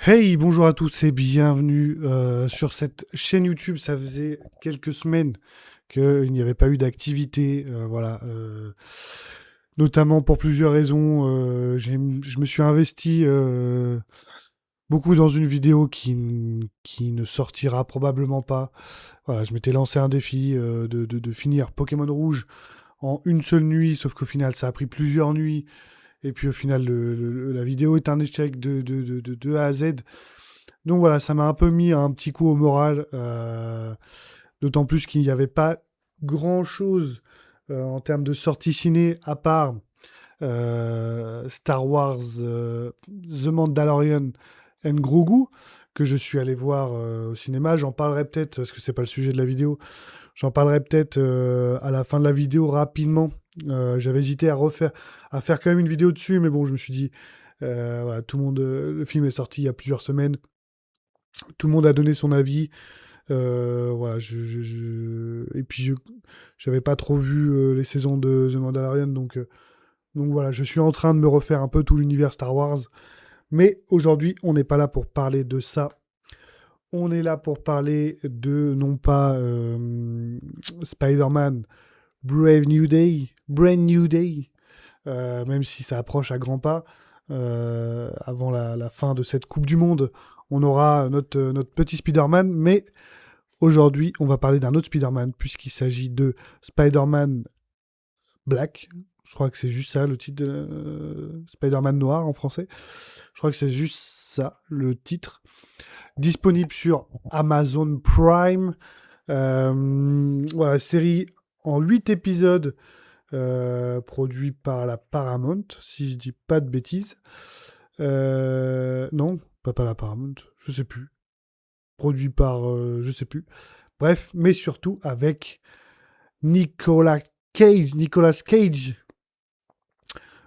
Hey, bonjour à tous et bienvenue sur cette chaîne YouTube. Ça faisait quelques semaines qu'il n'y avait pas eu d'activité, voilà, notamment pour plusieurs raisons. Je me suis investi beaucoup dans une vidéo qui ne sortira probablement pas. Voilà, je m'étais lancé un défi de finir Pokémon Rouge en une seule nuit, sauf qu'au final, ça a pris plusieurs nuits. Et puis au final, la vidéo est un échec de A à Z. Donc voilà, ça m'a un peu mis un petit coup au moral, d'autant plus qu'il n'y avait pas grand-chose en termes de sortie ciné, à part Star Wars The Mandalorian and Grogu, que je suis allé voir au cinéma. J'en parlerai peut-être, parce que c'est pas le sujet de la vidéo, j'en parlerai peut-être à la fin de la vidéo rapidement. J'avais hésité à faire quand même une vidéo dessus, mais bon, je me suis dit, voilà, tout le monde, le film est sorti il y a plusieurs semaines. Tout le monde a donné son avis. Voilà, et puis j'avais pas trop vu les saisons de The Mandalorian, donc voilà, je suis en train de me refaire un peu tout l'univers Star Wars. Mais aujourd'hui, on n'est pas là pour parler de ça. On est là pour parler de, non pas Spider-Man Brand New Day, même si ça approche à grands pas. Avant la fin de cette Coupe du Monde, on aura notre petit Spider-Man, mais aujourd'hui, on va parler d'un autre Spider-Man, puisqu'il s'agit de Spider-Man Black. Je crois que c'est juste ça, le titre de Spider-Man Noir en français. Je crois que c'est juste ça, le titre. Disponible sur Amazon Prime. Voilà, série en 8 épisodes, produit par la Paramount, si je dis pas de bêtises. Non, pas la Paramount, je sais plus. Produit par, je sais plus. Bref, mais surtout avec Nicolas Cage,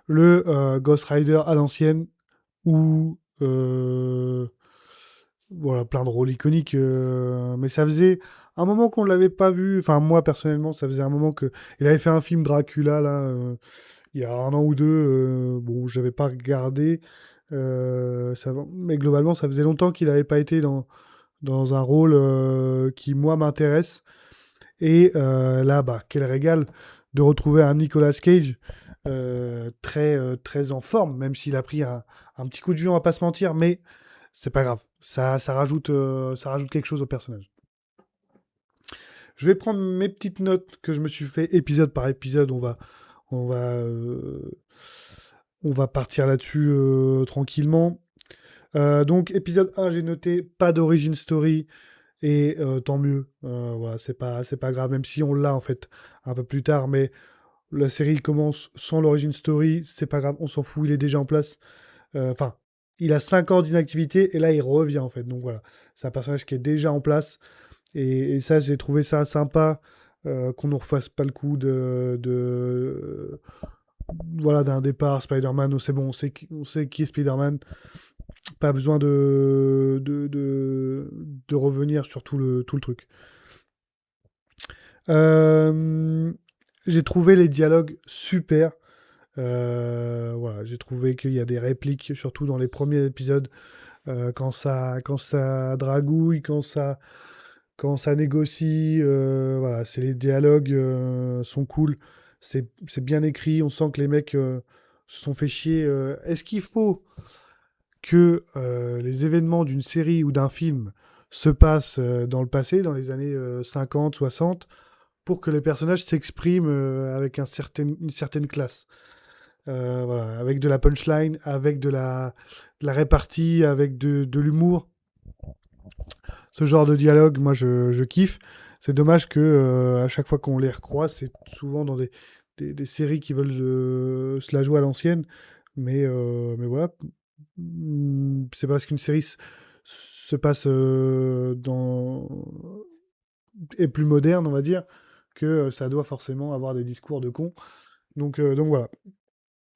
le Ghost Rider à l'ancienne, ou voilà, plein de rôles iconiques. Mais ça faisait un moment qu'on ne l'avait pas vu. Enfin, moi personnellement, ça faisait un moment que il avait fait un film Dracula là, il y a un an ou deux. Bon, j'avais pas regardé. Mais globalement, ça faisait longtemps qu'il n'avait pas été dans un rôle qui moi m'intéresse. Et là, bah, quel régal de retrouver un Nicolas Cage très en forme, même s'il a pris un petit coup de vieux, on va pas se mentir, mais c'est pas grave. Ça rajoute quelque chose au personnage. Je vais prendre mes petites notes que je me suis fait épisode par épisode. On va, euh, on va partir là-dessus tranquillement. Donc, épisode 1, j'ai noté pas d'origin story. Et tant mieux. Voilà, c'est pas grave, même si on l'a en fait un peu plus tard. Mais la série commence sans l'origin story, c'est pas grave, on s'en fout, il est déjà en place. Enfin, il a 5 ans d'inactivité et là il revient en fait. Donc voilà, c'est un personnage qui est déjà en place. Et ça, j'ai trouvé ça sympa qu'on ne refasse pas le coup voilà, d'un départ Spider-Man. C'est bon, on sait qui est Spider-Man. Pas besoin de revenir sur tout le truc. Euh, j'ai trouvé les dialogues super. Voilà, j'ai trouvé qu'il y a des répliques, surtout dans les premiers épisodes, quand ça dragouille, quand ça négocie. Voilà, c'est les dialogues sont cool. C'est bien écrit. On sent que les mecs se sont fait chier. Est-ce qu'il faut que les événements d'une série ou d'un film se passent dans le passé, dans les années 50, 60, pour que les personnages s'expriment avec une certaine classe. Voilà, avec de la punchline, avec de la répartie, avec de l'humour. Ce genre de dialogue, moi, je kiffe. C'est dommage que à chaque fois qu'on les recroise, c'est souvent dans des séries qui veulent se la jouer à l'ancienne. Mais voilà, c'est parce qu'une série se passe est plus moderne, on va dire, que ça doit forcément avoir des discours de cons. Donc voilà,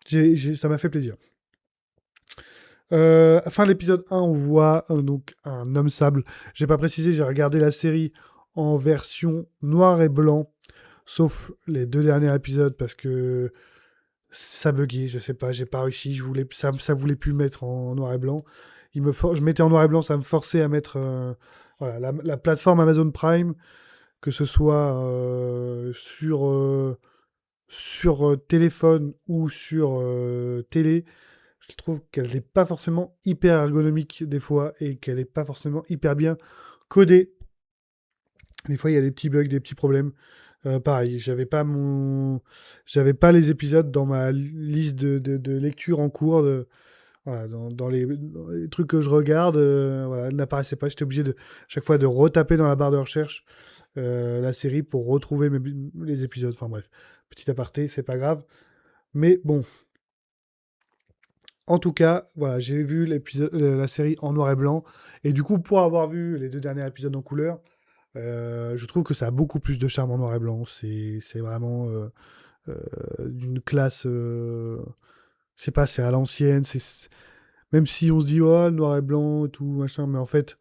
ça m'a fait plaisir. Fin de l'épisode 1, on voit donc un homme sable. J'ai pas précisé, j'ai regardé la série en version noir et blanc, sauf les 2 derniers épisodes parce que ça buguait, je sais pas, j'ai pas réussi, ça voulait plus mettre en noir et blanc. Je mettais en noir et blanc, ça me forçait à mettre voilà, la plateforme Amazon Prime, que ce soit sur téléphone ou sur télé. Je trouve qu'elle n'est pas forcément hyper ergonomique des fois et qu'elle n'est pas forcément hyper bien codée. Des fois, il y a des petits bugs, des petits problèmes. Pareil, j'avais pas les épisodes dans ma liste de lecture en cours. Voilà, dans les trucs que je regarde, voilà, elle n'apparaissait pas. J'étais obligé chaque fois de retaper dans la barre de recherche la série pour retrouver les épisodes. Enfin bref, petit aparté, c'est pas grave. Mais bon, en tout cas, voilà, j'ai vu la série en noir et blanc. Et du coup, pour avoir vu les 2 derniers épisodes en couleur, je trouve que ça a beaucoup plus de charme en noir et blanc. C'est vraiment d'une classe. Je sais pas, c'est à l'ancienne. Même si on se dit, oh, le noir et blanc et tout, machin, mais en fait,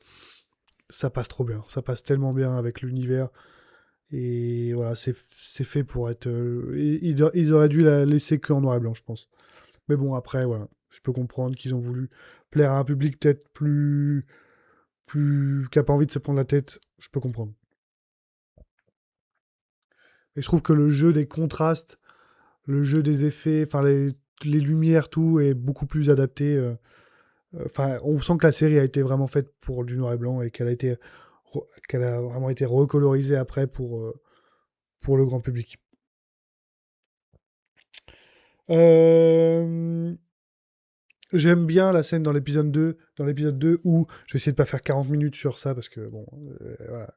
ça passe trop bien. Ça passe tellement bien avec l'univers. Et voilà, c'est fait pour être. Ils auraient dû la laisser que en noir et blanc, je pense. Mais bon, après, voilà. Je peux comprendre qu'ils ont voulu plaire à un public peut-être qui a pas envie de se prendre la tête. Je peux comprendre. Et je trouve que le jeu des contrastes, le jeu des effets, enfin les lumières, tout est beaucoup plus adapté. Enfin, on sent que la série a été vraiment faite pour du noir et blanc et qu'elle a vraiment été recolorisée après pour le grand public. Euh, J'aime bien la scène dans l'épisode 2 où je vais essayer de pas faire 40 minutes sur ça parce que bon, voilà.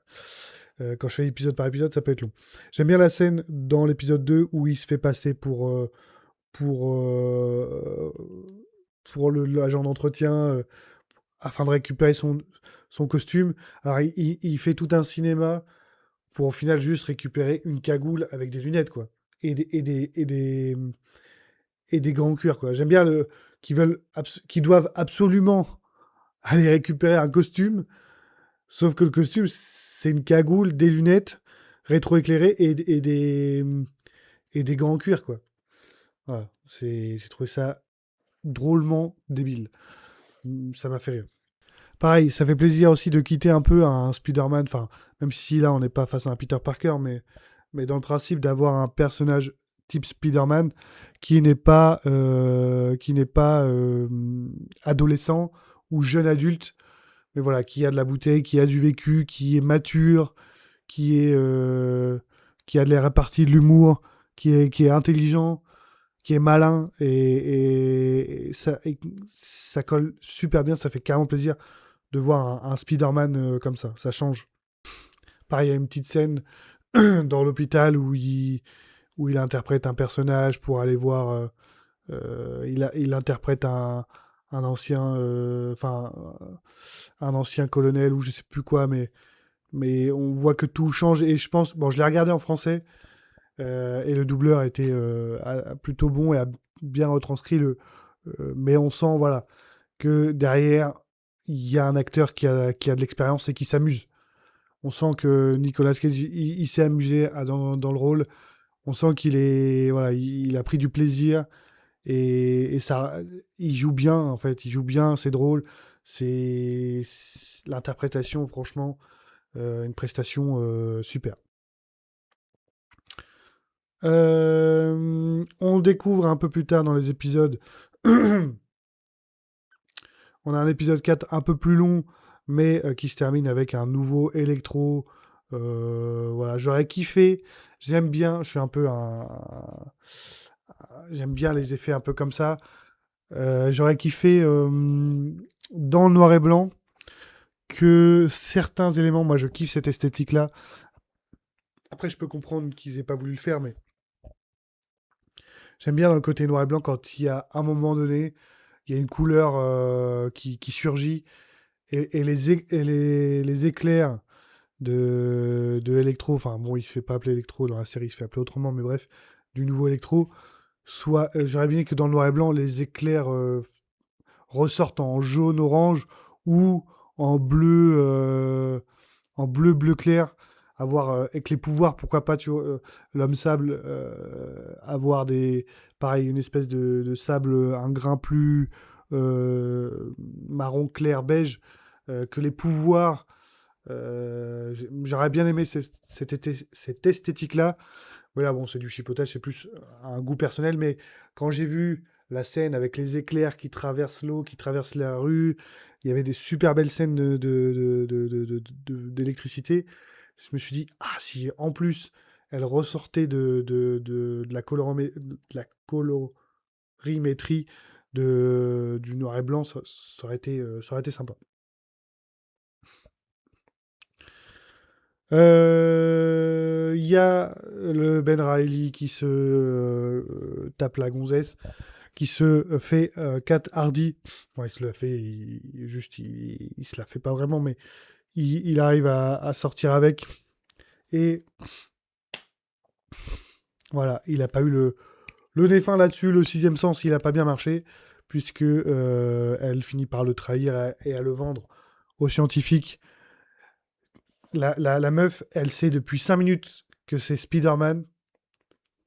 Quand je fais épisode par épisode, ça peut être long. J'aime bien la scène dans l'épisode 2 où il se fait passer pour, euh, pour l'agent d'entretien afin de récupérer son costume. Alors, il fait tout un cinéma pour au final juste récupérer une cagoule avec des lunettes, quoi. Et des gants en cuir, quoi. J'aime bien qu'ils doivent absolument aller récupérer un costume, sauf que le costume, c'est une cagoule, des lunettes rétroéclairées et des gants en cuir, quoi. Voilà. J'ai trouvé ça drôlement débile. Ça m'a fait rire. Pareil, ça fait plaisir aussi de quitter un peu un Spider-Man, enfin, même si là on n'est pas face à un Peter Parker, mais dans le principe d'avoir un personnage type Spider-Man qui n'est pas adolescent ou jeune adulte, mais voilà, qui a de la bouteille, qui a du vécu, qui est mature, qui a de la répartie de l'humour, qui est intelligent, qui est malin, et ça colle super bien, ça fait carrément plaisir de voir un Spider-Man comme ça. Ça change. Pareil, il y a une petite scène dans l'hôpital où il interprète un personnage pour aller voir. Il interprète un ancien, enfin, un ancien colonel ou je sais plus quoi, mais on voit que tout change. Et je pense, bon, je l'ai regardé en français et le doubleur était plutôt bon et a bien retranscrit mais on sent, voilà, que derrière, il y a un acteur qui a de l'expérience et qui s'amuse. On sent que Nicolas Cage, il s'est amusé dans le rôle. On sent voilà, il a pris du plaisir et ça, il joue bien en fait. Il joue bien, c'est drôle. C'est l'interprétation, franchement, une prestation super. On le découvre un peu plus tard dans les épisodes. On a un épisode 4 un peu plus long, mais qui se termine avec un nouveau électro. Voilà, j'aurais kiffé. J'aime bien, je suis un peu j'aime bien les effets un peu comme ça. J'aurais kiffé dans le noir et blanc que certains éléments, moi je kiffe cette esthétique-là. Après, je peux comprendre qu'ils aient pas voulu le faire, mais j'aime bien dans le côté noir et blanc quand il y a un moment donné, il y a une couleur qui surgit et les éclairs de Electro, enfin bon, il se fait pas appeler Electro dans la série, il se fait appeler autrement, mais bref, du nouveau Electro, j'aurais bien que dans le noir et blanc, les éclairs ressortent en jaune orange ou en bleu clair, avoir avec les pouvoirs, pourquoi pas, l'homme sable, avoir pareil, une espèce de sable, un grain marron clair beige, que les pouvoirs. J'aurais bien aimé cette esthétique-là. Voilà, bon, c'est du chipotage, c'est plus un goût personnel, mais quand j'ai vu la scène avec les éclairs qui traversent l'eau, qui traversent la rue, il y avait des super belles scènes d'électricité. Je me suis dit, ah, si en plus elle ressortait de la colorimétrie du noir et blanc, ça aurait été sympa. Il y a le Ben Reilly qui se tape la gonzesse, qui se fait Cat Hardy. Bon, il se la fait, il se la fait pas vraiment, mais il arrive à sortir avec. Et voilà, il n'a pas eu le nez fin là-dessus. Le sixième sens, il n'a pas bien marché, puisque elle finit par le trahir et à le vendre aux scientifiques. La meuf, elle sait depuis 5 minutes que c'est Spider-Man.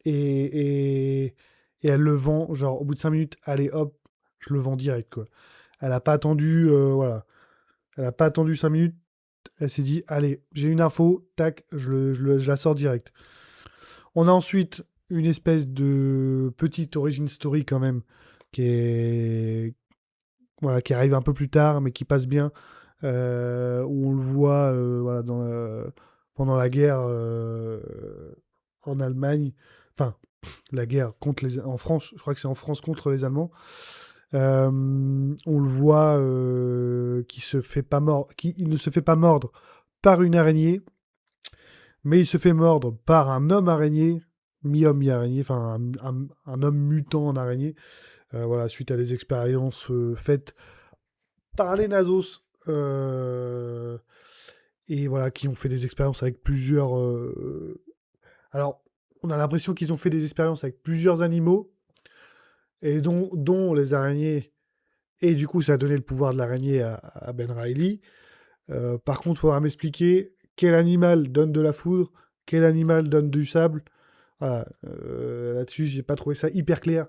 Et, et, et elle le vend, genre au bout de 5 minutes, allez hop, je le vends direct quoi. Elle a pas attendu, voilà. Elle a pas attendu 5 minutes, elle s'est dit, allez, j'ai une info, tac, je la sors direct. On a ensuite une espèce de petite origin story quand même, voilà, qui arrive un peu plus tard, mais qui passe bien, où on le voit voilà, pendant la guerre en Allemagne, enfin, la guerre contre en France, je crois que c'est en France contre les Allemands. On le voit qui se fait pas mordre, qui il ne se fait pas mordre par une araignée, mais il se fait mordre par un homme araignée, mi-homme, mi-araignée, enfin un homme mutant en araignée, voilà, suite à des expériences faites par les Nasos, et voilà, qui ont fait des expériences avec plusieurs. Alors, on a l'impression qu'ils ont fait des expériences avec plusieurs animaux, et dont les araignées. Et du coup, ça a donné le pouvoir de l'araignée à Ben Reilly. Par contre, il faudra m'expliquer quel animal donne de la foudre, quel animal donne du sable. Voilà, là-dessus, j'ai pas trouvé ça hyper clair.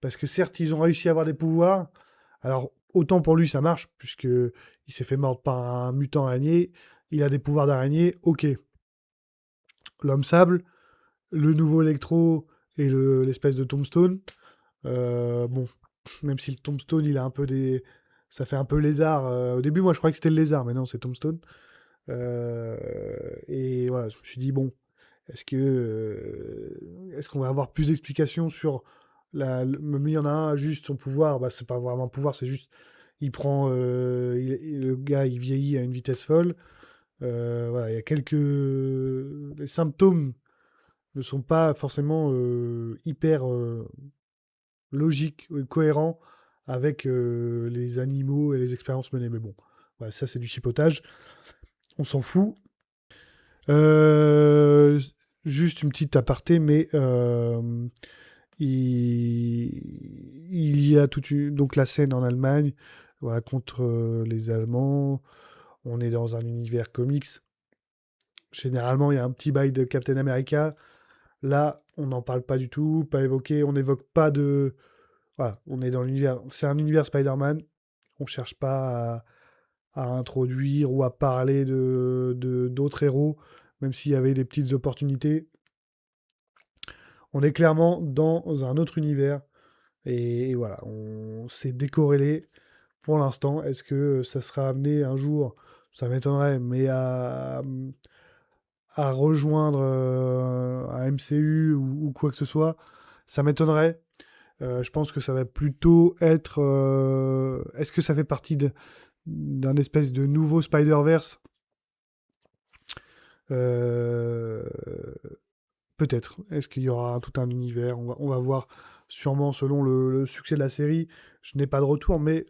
Parce que certes, ils ont réussi à avoir des pouvoirs. Alors, autant pour lui, ça marche, puisque il s'est fait mordre par un mutant araignée. Il a des pouvoirs d'araignée, ok. L'homme sable, le nouveau électro et l'espèce de tombstone. Bon, même si le tombstone, il a un peu des. Ça fait un peu lézard. Au début, moi, je croyais que c'était le lézard, mais non, c'est tombstone. Euh, et voilà, je me suis dit, bon, est-ce qu'on va avoir plus d'explications sur même il y en a un, juste son pouvoir, bah, c'est pas vraiment un pouvoir, c'est juste, il prend, le gars, il vieillit à une vitesse folle. Voilà, il y a les symptômes ne sont pas forcément hyper logiques, cohérents avec les animaux et les expériences menées. Mais bon, voilà, ça c'est du chipotage, on s'en fout. Euh, Juste une petite aparté, mais il y a donc la scène en Allemagne, voilà, contre les Allemands. On est dans un univers comics. Généralement, il y a un petit bail de Captain America. Là, on n'en parle pas du tout, pas évoqué. On n'évoque pas de. Voilà, on est dans l'univers. C'est un univers Spider-Man. On cherche pas à introduire ou à parler d'autres héros, même s'il y avait des petites opportunités. On est clairement dans un autre univers. Et voilà, on s'est décorrélé pour l'instant. Est-ce que ça sera amené un jour, ça m'étonnerait, mais à rejoindre un MCU ou quoi que ce soit, ça m'étonnerait. Je pense que ça va plutôt être. Est-ce que ça fait partie d'un espèce de nouveau Spider-Verse? Euh, Peut-être. Est-ce qu'il y aura tout un univers? On va voir sûrement selon le succès de la série. Je n'ai pas de retour, mais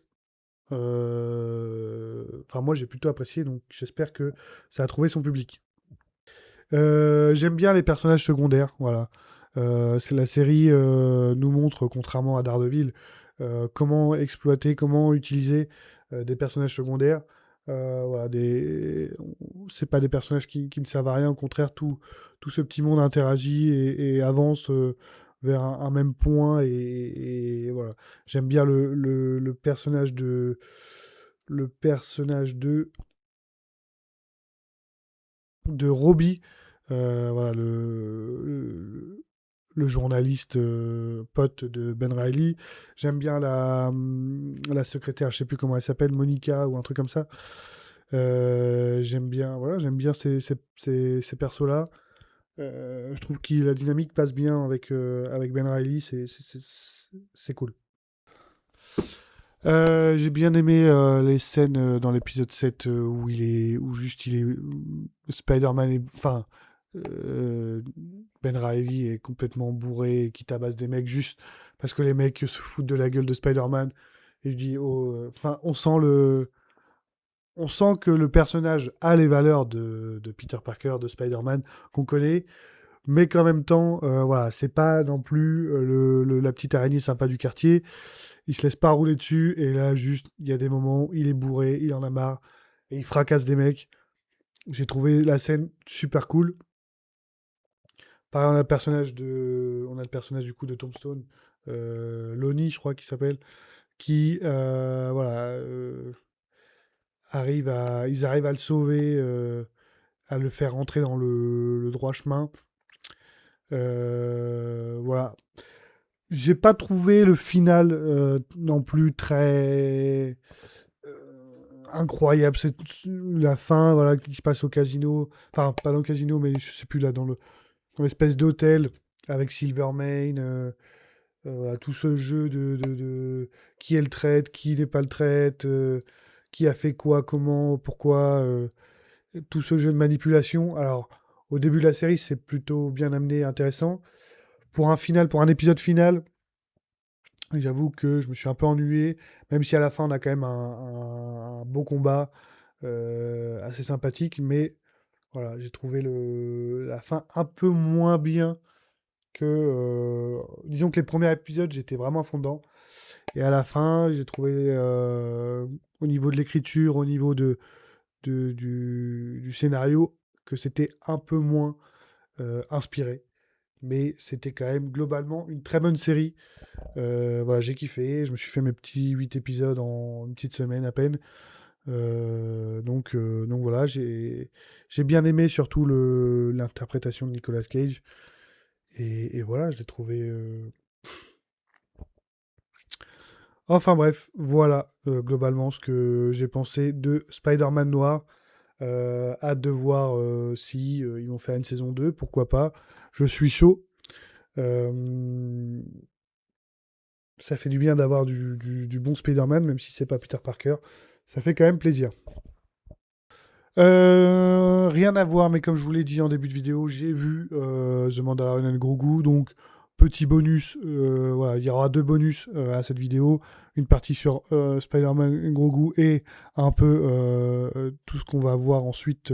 enfin, moi j'ai plutôt apprécié, donc j'espère que ça a trouvé son public. J'aime bien les personnages secondaires, voilà. C'est la série nous montre, contrairement à Daredevil, comment exploiter, comment utiliser des personnages secondaires. Voilà, c'est pas des personnages qui ne servent à rien, au contraire, tout ce petit monde interagit et avance vers un même point et voilà. J'aime bien le personnage de Robbie, voilà, le journaliste pote de Ben Reilly. J'aime bien la secrétaire, je sais plus comment elle s'appelle, Monica ou un truc comme ça. J'aime bien, voilà, j'aime bien ces persos-là. Je trouve que la dynamique passe bien avec Ben Reilly, c'est cool. J'ai bien aimé les scènes dans l'épisode 7 où juste Spider-Man enfin, euh, Ben Reilly est complètement bourré et qui tabasse des mecs juste parce que les mecs se foutent de la gueule de Spider-Man. Et je dis, oh, enfin, on sent que le personnage a les valeurs de Peter Parker, de Spider-Man qu'on connaît, mais qu'en même temps, voilà, c'est pas non plus la petite araignée sympa du quartier. Il se laisse pas rouler dessus, et là, juste, il y a des moments, il est bourré, il en a marre, et il fracasse des mecs. J'ai trouvé la scène super cool. Pareil, on a le personnage du coup de Tombstone, Lonnie, je crois qu'il s'appelle, qui, voilà, ils arrivent à le sauver, à le faire rentrer dans le droit chemin. Voilà. J'ai pas trouvé le final non plus très incroyable. C'est la fin, voilà, qui se passe au casino. Enfin, pas dans le casino, mais je sais plus là, dans l'espèce d'hôtel avec Silvermane. Voilà, tout ce jeu qui est le traite, qui n'est pas le traite, qui a fait quoi, comment, pourquoi. Tout ce jeu de manipulation. Alors, au début de la série, c'est plutôt bien amené, intéressant. Pour un épisode final, j'avoue que je me suis un peu ennuyé, même si à la fin on a quand même un beau combat assez sympathique, mais voilà, j'ai trouvé la fin un peu moins bien que... disons que les premiers épisodes, j'étais vraiment à fond dedans, et à la fin, j'ai trouvé au niveau de l'écriture, au niveau du scénario, que c'était un peu moins inspiré. Mais c'était quand même globalement une très bonne série. Voilà, j'ai kiffé. Je me suis fait mes petits 8 épisodes en une petite semaine à peine. Donc voilà, j'ai bien aimé surtout l'interprétation de Nicolas Cage. Et voilà, je l'ai trouvé. Enfin bref, voilà globalement ce que j'ai pensé de Spider-Man Noir. Hâte de voir si ils vont faire une saison 2, pourquoi pas. Je suis chaud. Euh, Ça fait du bien d'avoir du bon Spider-Man, même si c'est pas Peter Parker. Ça fait quand même plaisir. Rien à voir, mais comme je vous l'ai dit en début de vidéo, j'ai vu The Mandalorian and Grogu, donc petit bonus. Voilà, il y aura deux bonus à cette vidéo, une partie sur Spider-Man and Grogu et un peu tout ce qu'on va voir ensuite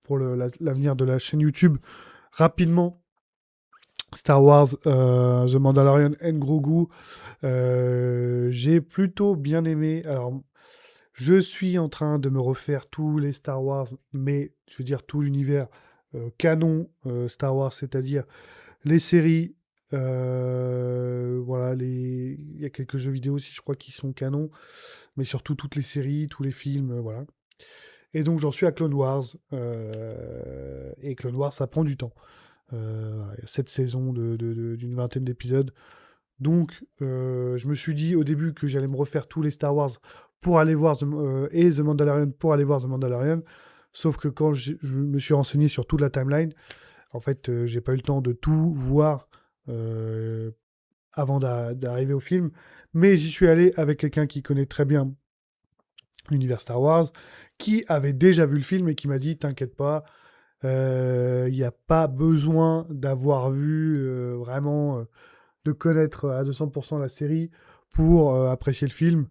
pour l'avenir de la chaîne YouTube. Rapidement, Star Wars, The Mandalorian and Grogu, j'ai plutôt bien aimé. Alors, je suis en train de me refaire tous les Star Wars, mais je veux dire tout l'univers canon Star Wars, c'est-à-dire les séries. Voilà, il y a quelques jeux vidéo aussi, je crois, qui sont canons, mais surtout toutes les séries, tous les films, voilà. Et donc j'en suis à Clone Wars, et Clone Wars, ça prend du temps. Voilà, il y a 7 saisons d'une vingtaine d'épisodes. Donc, je me suis dit au début que j'allais me refaire tous les Star Wars pour aller voir et The Mandalorian pour aller voir The Mandalorian. Sauf que quand je me suis renseigné sur toute la timeline, en fait, j'ai pas eu le temps de tout voir euh, avant d'arriver au film. Mais j'y suis allé avec quelqu'un qui connaît très bien l'univers Star Wars, qui avait déjà vu le film et qui m'a dit, t'inquiète pas, il n'y a pas besoin d'avoir vu vraiment de connaître à 200% la série pour apprécier le film.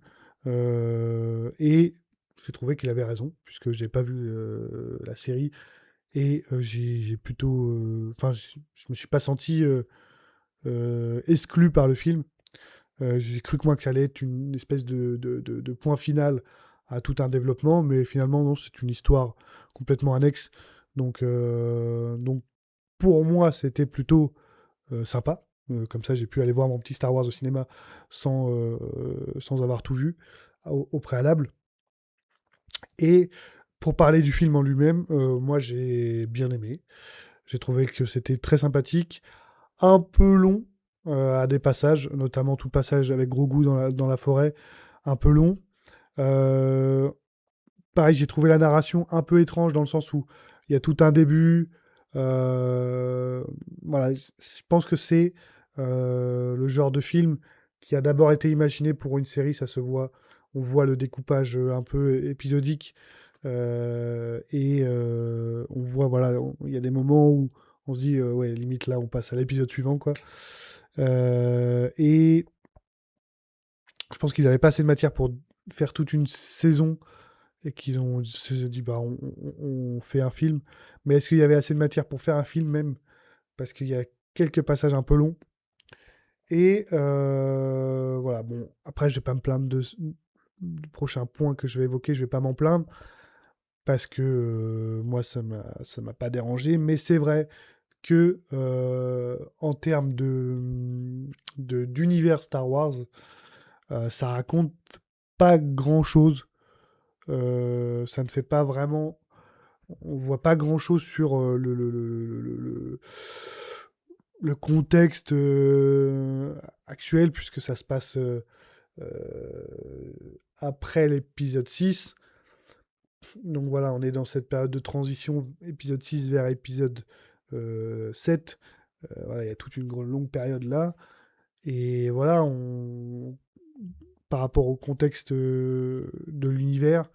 Et j'ai trouvé qu'il avait raison, puisque j'ai pas vu la série. Et j'ai plutôt. Enfin, je me suis pas senti exclu par le film. J'ai cru que moi que ça allait être une espèce de point final à tout un développement, mais finalement, non, c'est une histoire complètement annexe. Donc pour moi, c'était plutôt sympa. Comme ça, j'ai pu aller voir mon petit Star Wars au cinéma sans avoir tout vu au préalable. Et pour parler du film en lui-même, moi j'ai bien aimé. J'ai trouvé que c'était très sympathique, un peu long à des passages, notamment tout le passage avec Grogu dans la forêt, un peu long. Euh, Pareil, j'ai trouvé la narration un peu étrange dans le sens où il y a tout un début. euh, voilà, je pense que c'est le genre de film qui a d'abord été imaginé pour une série, ça se voit. On voit le découpage un peu épisodique on voit, voilà, il y a des moments où on se dit, ouais, limite là, on passe à l'épisode suivant, quoi. Et je pense qu'ils n'avaient pas assez de matière pour faire toute une saison et qu'ils ont se dit bah on fait un film. Mais est-ce qu'il y avait assez de matière pour faire un film même? Parce qu'il y a quelques passages un peu longs. Et voilà, bon, après je vais pas me plaindre du prochain point que je vais évoquer, je vais pas m'en plaindre parce que moi ça m'a pas dérangé, mais c'est vrai que en termes d'univers Star Wars, ça raconte pas grand chose. Ça ne fait pas vraiment. On voit pas grand chose sur le contexte actuel, puisque ça se passe après l'épisode 6. Donc voilà, on est dans cette période de transition, épisode 6 vers épisode 7. Voilà, il y a toute une longue période là. Et voilà, par rapport au contexte de l'univers,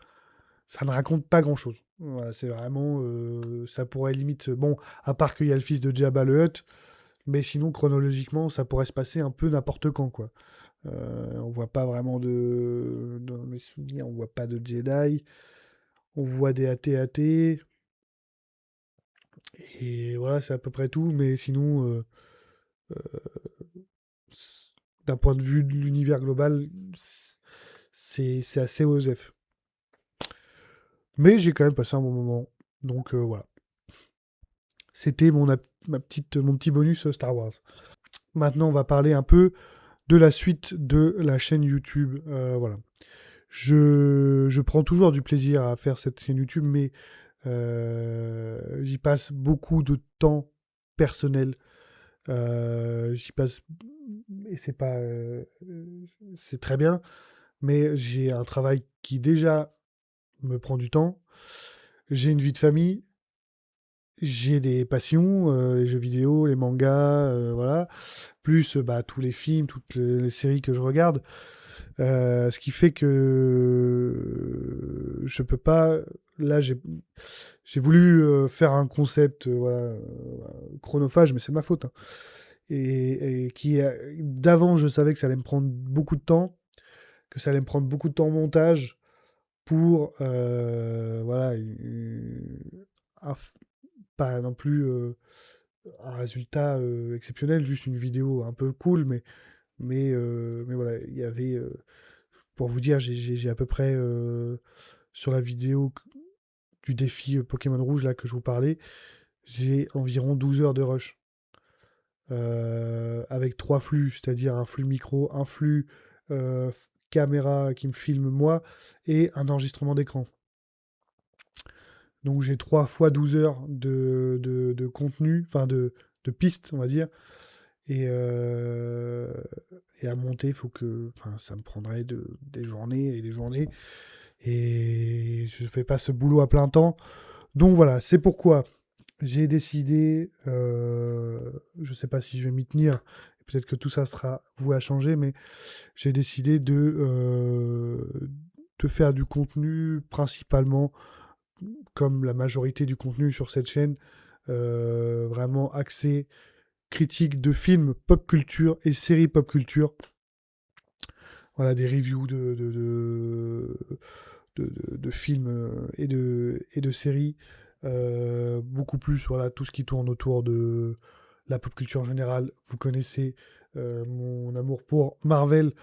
ça ne raconte pas grand-chose. Voilà, c'est vraiment, ça pourrait limite, bon, à part qu'il y a le fils de Jabba le Hutt, mais sinon chronologiquement, ça pourrait se passer un peu n'importe quand, quoi. On voit pas vraiment dans mes souvenirs, on voit pas de Jedi, on voit des AT-AT, et voilà, c'est à peu près tout, mais sinon, d'un point de vue de l'univers global, c'est assez osef. Mais j'ai quand même passé un bon moment, donc voilà. C'était mon petit bonus Star Wars. Maintenant, on va parler un peu de la suite de la chaîne YouTube. Voilà. Je prends toujours du plaisir à faire cette chaîne YouTube, mais j'y passe beaucoup de temps personnel. J'y passe et c'est très bien, mais j'ai un travail qui déjà me prend du temps. J'ai une vie de famille, j'ai des passions, les jeux vidéo, les mangas, voilà. Plus bah, tous les films, toutes les séries que je regarde. Ce qui fait que je peux pas. Là, j'ai voulu faire un concept voilà, chronophage, mais c'est de ma faute, hein. D'avant, je savais que ça allait me prendre beaucoup de temps, que ça allait me prendre beaucoup de temps au montage pour voilà, un f- pas non plus un résultat exceptionnel, juste une vidéo un peu cool, mais voilà, il y avait, pour vous dire, j'ai à peu près, sur la vidéo du défi Pokémon Rouge, là, que je vous parlais, j'ai environ 12 heures de rush. Avec trois flux, c'est-à-dire un flux micro, un flux caméra qui me filme moi, et un enregistrement d'écran. Donc j'ai 3 fois 12 heures de contenu, enfin de pistes, on va dire. Et, euh, et à monter, faut que, enfin, ça me prendrait des journées et des journées. Et je fais pas ce boulot à plein temps. Donc voilà, c'est pourquoi j'ai décidé, je sais pas si je vais m'y tenir, peut-être que tout ça sera voué à changer, mais j'ai décidé de faire du contenu principalement, comme la majorité du contenu sur cette chaîne, vraiment axé critique de films pop culture et séries pop culture. Voilà, des reviews de films et de séries. Beaucoup plus, voilà, tout ce qui tourne autour de la pop culture en général. Vous connaissez mon amour pour Marvel,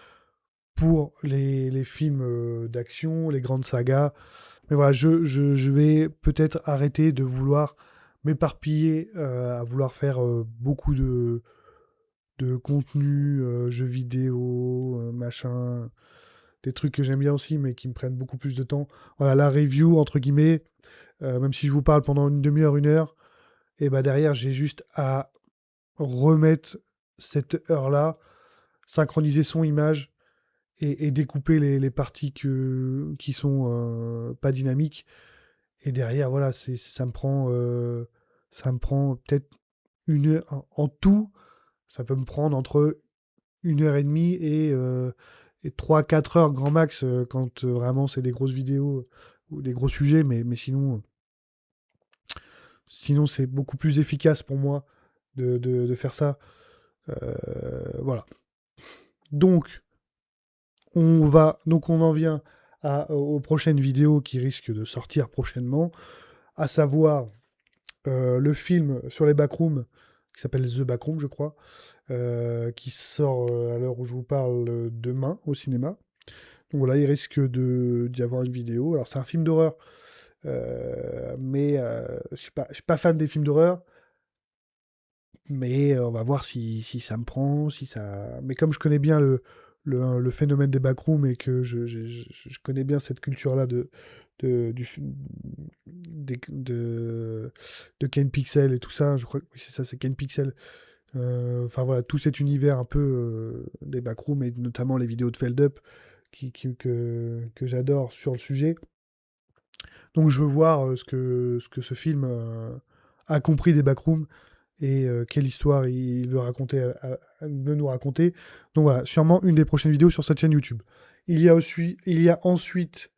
pour les films d'action, les grandes sagas. Mais voilà, je vais peut-être arrêter de vouloir m'éparpiller, à vouloir faire beaucoup de contenu, jeux vidéo, machin, des trucs que j'aime bien aussi, mais qui me prennent beaucoup plus de temps. Voilà, la review, entre guillemets, même si je vous parle pendant une demi-heure, 1 heure, et bah derrière, j'ai juste à remettre cette heure-là, synchroniser son image et découper les parties qui sont pas dynamiques. Et derrière, voilà, ça me prend peut-être 1 heure en tout. Ça peut me prendre entre 1 heure et demie et 3-4 heures grand max quand vraiment c'est des grosses vidéos ou des gros sujets. Mais sinon c'est beaucoup plus efficace pour moi de faire ça. Voilà. Donc, donc on en vient aux prochaines vidéos qui risquent de sortir prochainement, à savoir le film sur les backrooms qui s'appelle The Backroom, je crois, qui sort à l'heure où je vous parle demain au cinéma. Donc voilà, il risque d'y avoir une vidéo. Alors c'est un film d'horreur, mais je suis pas fan des films d'horreur. Mais on va voir si ça me prend, si ça. Mais comme je connais bien le phénomène des backrooms et que je connais bien cette culture-là de, du, fi- de Ken Pixel et tout ça, je crois que oui, c'est ça, c'est Ken Pixel. Enfin voilà, tout cet univers un peu des backrooms et notamment les vidéos de Feld Up que j'adore sur le sujet. Donc je veux voir ce que ce film a compris des backrooms et quelle histoire il veut veut nous raconter. Donc voilà, sûrement une des prochaines vidéos sur cette chaîne YouTube. Il y a ensuite,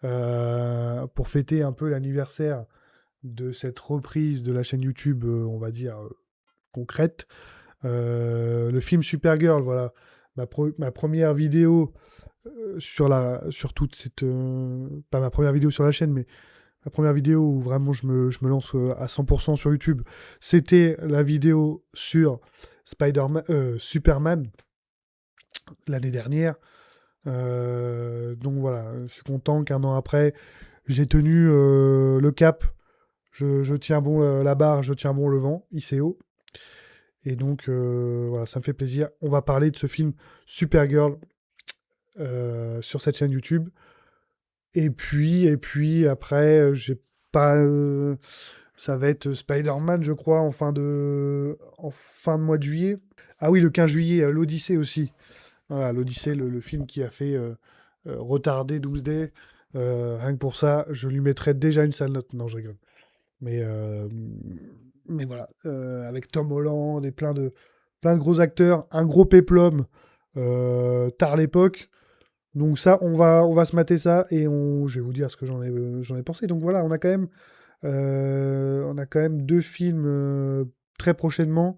pour fêter un peu l'anniversaire de cette reprise de la chaîne YouTube, on va dire concrète, le film Supergirl, voilà, ma première vidéo sur toute cette, pas ma première vidéo sur la chaîne, mais la première vidéo où vraiment je me lance à 100% sur YouTube, c'était la vidéo sur Superman l'année dernière. Donc voilà, je suis content qu'un an après, j'ai tenu le cap. Je tiens bon la barre, je tiens bon le vent, ICO. Et donc voilà, ça me fait plaisir. On va parler de ce film Supergirl sur cette chaîne YouTube. Et puis après, j'ai pas. Ça va être Spider-Man, je crois, en fin de mois de juillet. Ah oui, le 15 juillet, l'Odyssée aussi. Voilà, l'Odyssée, le film qui a fait retarder Doomsday. Rien que pour ça, je lui mettrais déjà une sale note. Non, je rigole. Mais, euh, mais voilà, avec Tom Holland et plein de gros acteurs, un gros péplum tard l'époque. Donc ça, on va se mater ça et je vais vous dire ce que j'en ai pensé. Donc voilà, on a quand même 2 films très prochainement.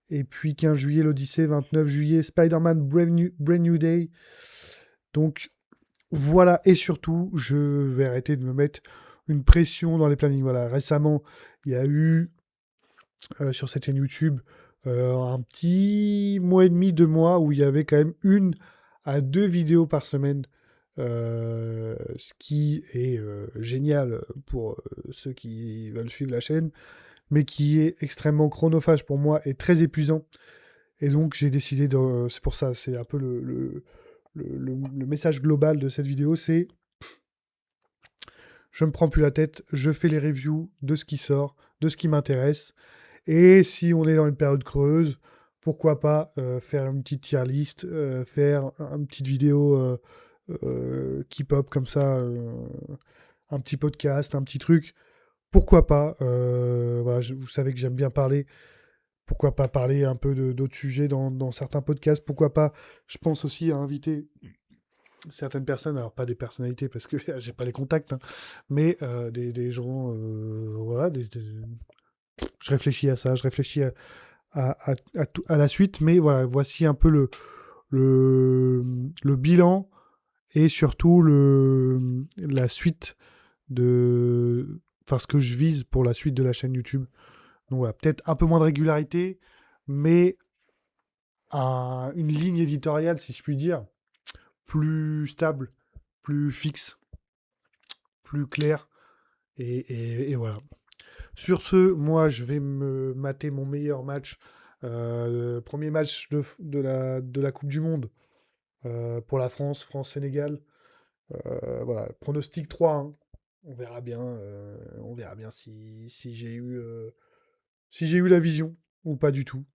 Et puis 15 juillet, l'Odyssée, 29 juillet, Spider-Man Brand New Day. Donc voilà, et surtout, je vais arrêter de me mettre une pression dans les plannings. Voilà, récemment, il y a eu sur cette chaîne YouTube un petit mois et demi, 2 mois, où il y avait quand même 1 à 2 vidéos par semaine. Ce qui est génial pour ceux qui veulent suivre la chaîne, mais qui est extrêmement chronophage pour moi et très épuisant. Et donc j'ai décidé de. C'est pour ça, c'est un peu le message global de cette vidéo, c'est je me prends plus la tête, je fais les reviews de ce qui sort, de ce qui m'intéresse. Et si on est dans une période creuse, pourquoi pas faire une petite tier list, faire une petite vidéo qui pop comme ça, un petit podcast, un petit truc. Pourquoi pas voilà, vous savez que j'aime bien parler. Pourquoi pas parler un peu d'autres sujets dans certains podcasts. Pourquoi pas, je pense aussi à inviter certaines personnes, alors pas des personnalités parce que j'ai pas les contacts, hein, mais des gens, voilà, je réfléchis à ça, je réfléchis à la suite, mais voilà, voici un peu le, le bilan et surtout la suite enfin ce que je vise pour la suite de la chaîne YouTube. Donc voilà, peut-être un peu moins de régularité, mais une ligne éditoriale, si je puis dire, plus stable, plus fixe, plus claire. Et voilà. Sur ce, moi, je vais me mater mon meilleur match Premier match de la Coupe du Monde pour la France, France-Sénégal. Voilà, pronostic 3, hein. On verra bien si j'ai eu la vision ou pas du tout.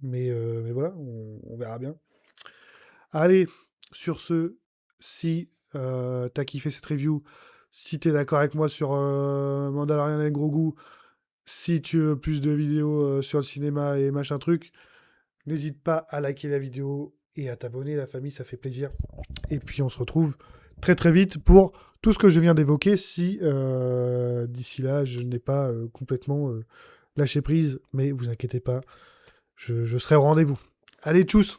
Mais voilà, on verra bien. Allez, sur ce, si t'as kiffé cette review, si t'es d'accord avec moi sur Mandalorian et Grogu, si tu veux plus de vidéos sur le cinéma et machin truc, n'hésite pas à liker la vidéo et à t'abonner, la famille, ça fait plaisir. Et puis on se retrouve très très vite pour tout ce que je viens d'évoquer, si d'ici là je n'ai pas complètement lâché prise, mais vous inquiétez pas, je serai au rendez-vous. Allez, tchuss!